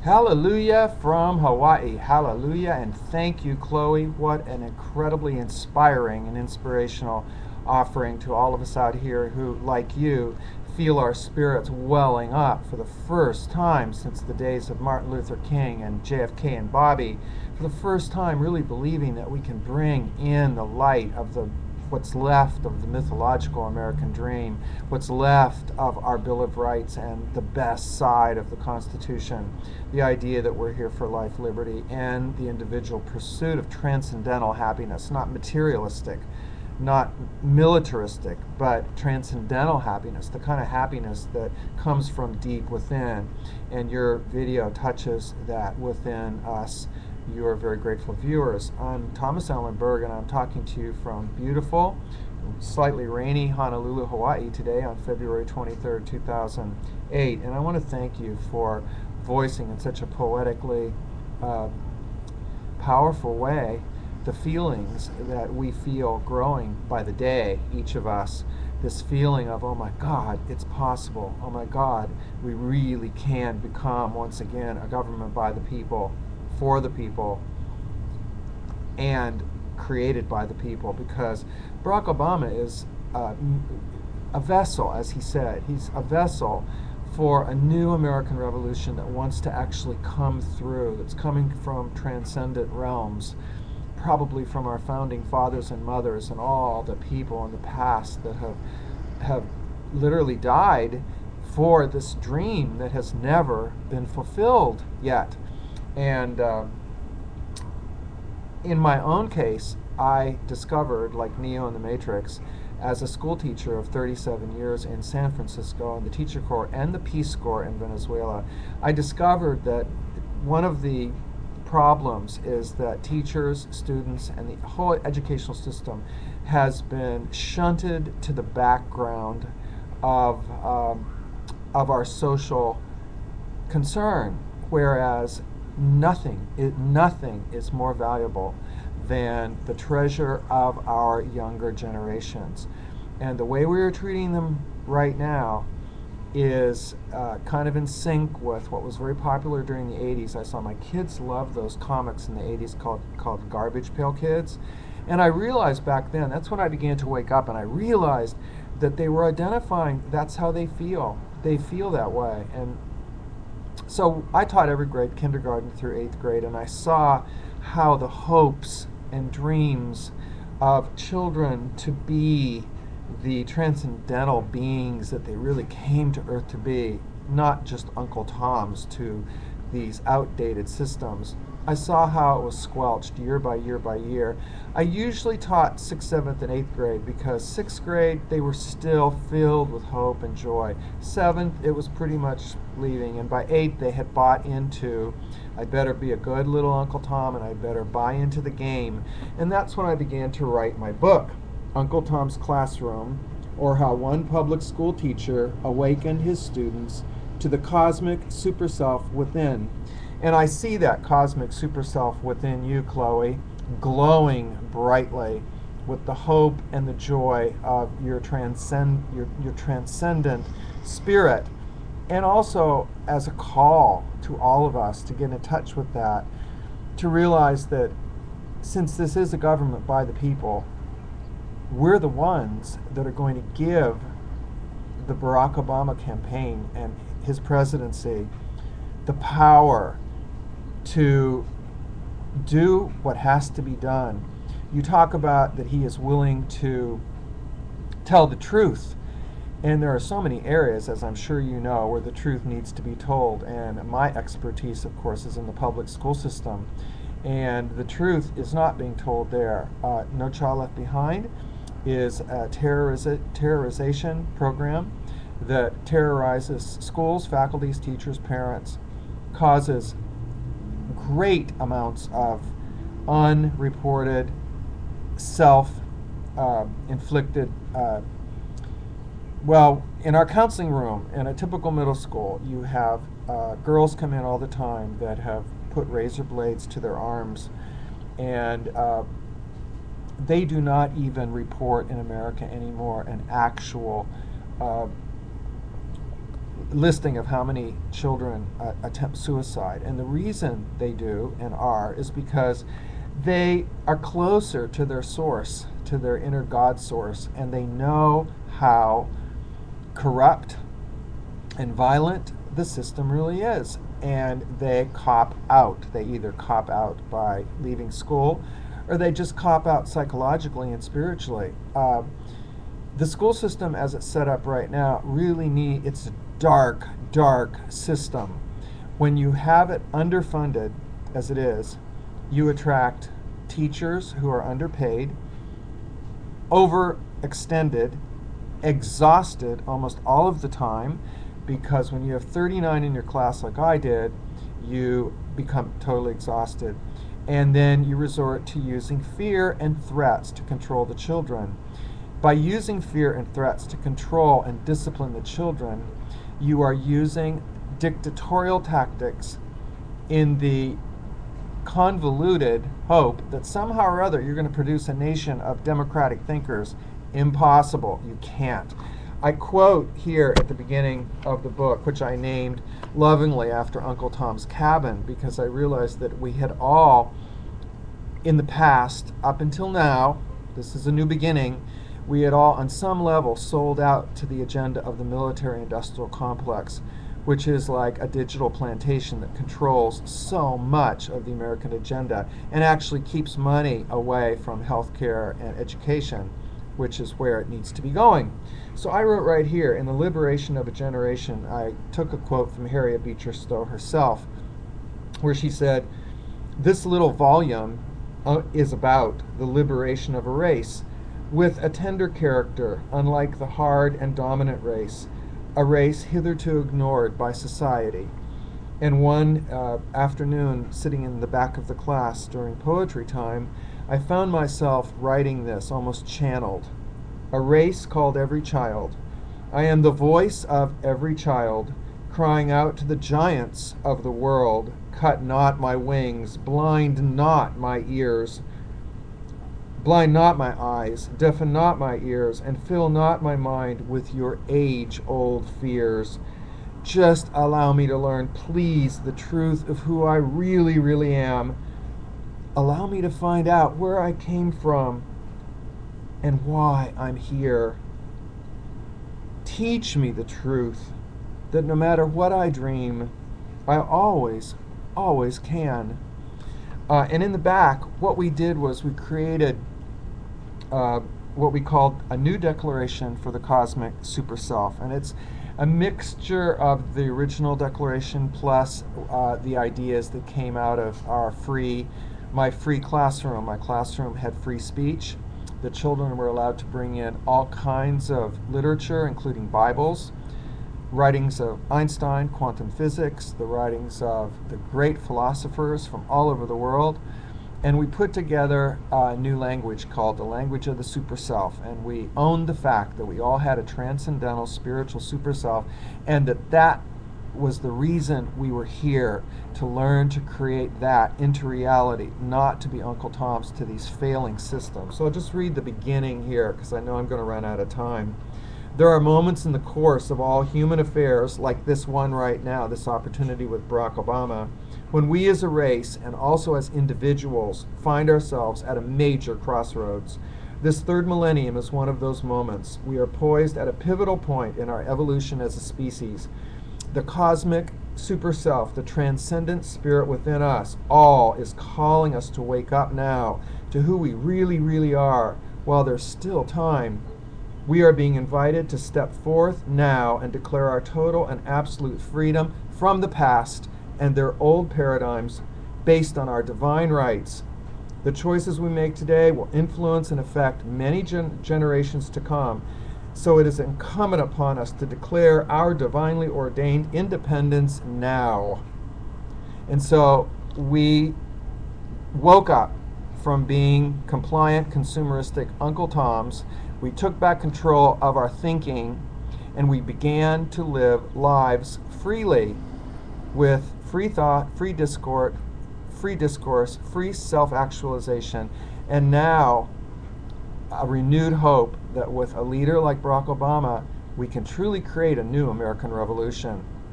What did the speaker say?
Hallelujah from Hawaii. Hallelujah, and thank you, Chloe. What an incredibly inspiring and inspirational offering to all of us out here who, like you, feel our spirits welling up for the first time since the days of Martin Luther King and JFK and Bobby. For the first time, really believing that we can bring in the light of what's left of the mythological American dream, what's left of our Bill of Rights and the best side of the Constitution, the idea that we're here for life, liberty, and the individual pursuit of transcendental happiness, not materialistic, not militaristic, but transcendental happiness, the kind of happiness that comes from deep within. And your video touches that within us, your very grateful viewers. I'm Thomas Allen Berg, and I'm talking to you from beautiful, slightly rainy Honolulu, Hawaii today on February 23rd, 2008. And I want to thank you for voicing in such a poetically powerful way the feelings that we feel growing by the day, each of us. This feeling of, oh my God, it's possible. Oh my God, we really can become, once again, a government by the people, for the people, and created by the people, because Barack Obama is a vessel, as he said. He's a vessel for a new American revolution that wants to actually come through, that's coming from transcendent realms, probably from our founding fathers and mothers and all the people in the past that have literally died for this dream that has never been fulfilled yet. And in my own case, I discovered, like Neo in the Matrix, as a school teacher of 37 years in San Francisco, in the Teacher Corps and the Peace Corps in Venezuela, I discovered that one of the problems is that teachers, students, and the whole educational system has been shunted to the background of our social concern, whereas nothing is more valuable than the treasure of our younger generations. And the way we are treating them right now is kind of in sync with what was very popular during the 80s. I saw my kids love those comics in the 80s called Garbage Pail Kids. And I realized back then, that's when I began to wake up, and I realized that they were identifying that's how they feel. They feel that way. And so I taught every grade, kindergarten through 8th grade, and I saw how the hopes and dreams of children to be the transcendental beings that they really came to Earth to be, not just Uncle Toms to these outdated systems. I saw how it was squelched year by year by year. I usually taught 6th, 7th, and 8th grade because 6th grade, they were still filled with hope and joy. 7th, it was pretty much leaving. And by 8th, they had bought into, I better be a good little Uncle Tom, and I better buy into the game. And that's when I began to write my book, Uncle Tom's Classroom, or How One Public School Teacher Awakened His Students to the Cosmic Super Self Within. And I see that cosmic super self within you, Chloe, glowing brightly with the hope and the joy of your transcendent spirit, and also as a call to all of us to get in touch with that, to realize that since this is a government by the people, we're the ones that are going to give the Barack Obama campaign and his presidency the power to do what has to be done. You talk about that he is willing to tell the truth, and there are so many areas, as I'm sure you know, where the truth needs to be told, and my expertise, of course, is in the public school system, and the truth is not being told there. No Child Left Behind is a terrorization program that terrorizes schools, faculties, teachers, parents, causes great amounts of unreported, self-inflicted, well, in our counseling room, in a typical middle school, you have girls come in all the time that have put razor blades to their arms, and they do not even report in America anymore an actual listing of how many children attempt suicide. And the reason they do and are is because they are closer to their source, to their inner God source, and they know how corrupt and violent the system really is. And they cop out. They either cop out by leaving school, or they just cop out psychologically and spiritually. The school system as it's set up right now really it's a dark, dark system. When you have it underfunded, as it is, you attract teachers who are underpaid, overextended, exhausted almost all of the time, because when you have 39 in your class like I did, you become totally exhausted. And then you resort to using fear and threats to control the children. By using fear and threats to control and discipline the children, you are using dictatorial tactics in the convoluted hope that somehow or other you're going to produce a nation of democratic thinkers. Impossible. You can't. I quote here at the beginning of the book, which I named lovingly after Uncle Tom's Cabin, because I realized that we had all, in the past, up until now, this is a new beginning, we had all on some level sold out to the agenda of the military-industrial complex, which is like a digital plantation that controls so much of the American agenda and actually keeps money away from healthcare and education, which is where it needs to be going. So I wrote right here, in The Liberation of a Generation, I took a quote from Harriet Beecher Stowe herself, where she said, "This little volume is about the liberation of a race, with a tender character, unlike the hard and dominant race, a race hitherto ignored by society." And one afternoon, sitting in the back of the class during poetry time, I found myself writing this, almost channeled. A race called every child. I am the voice of every child, crying out to the giants of the world, cut not my wings, blind not my ears, blind not my eyes, deafen not my ears, and fill not my mind with your age-old fears. Just allow me to learn, please, the truth of who I really, really am. Allow me to find out where I came from and why I'm here. Teach me the truth, that no matter what I dream, I always, always can. And in the back, what we did was we created what we called a new declaration for the cosmic super self. And it's a mixture of the original declaration plus the ideas that came out of my free classroom. My classroom had free speech. The children were allowed to bring in all kinds of literature, including Bibles, writings of Einstein, quantum physics, the writings of the great philosophers from all over the world. And we put together a new language called the language of the super self. And we owned the fact that we all had a transcendental spiritual super self, and that was the reason we were here, to learn to create that into reality, not to be Uncle Toms to these failing systems. So I'll just read the beginning here, because I know I'm going to run out of time. There are moments in the course of all human affairs, like this one right now, this opportunity with Barack Obama, when we as a race and also as individuals find ourselves at a major crossroads. This third millennium is one of those moments. We are poised at a pivotal point in our evolution as a species. The cosmic super self, the transcendent spirit within us, all is calling us to wake up now to who we really, really are while there's still time. We are being invited to step forth now and declare our total and absolute freedom from the past and their old paradigms based on our divine rights. The choices we make today will influence and affect many generations to come. So it is incumbent upon us to declare our divinely ordained independence now. And so we woke up from being compliant, consumeristic Uncle Toms. We took back control of our thinking, and we began to live lives freely with free thought, free discourse, free self-actualization, and now a renewed hope that with a leader like Barack Obama, we can truly create a new American Revolution.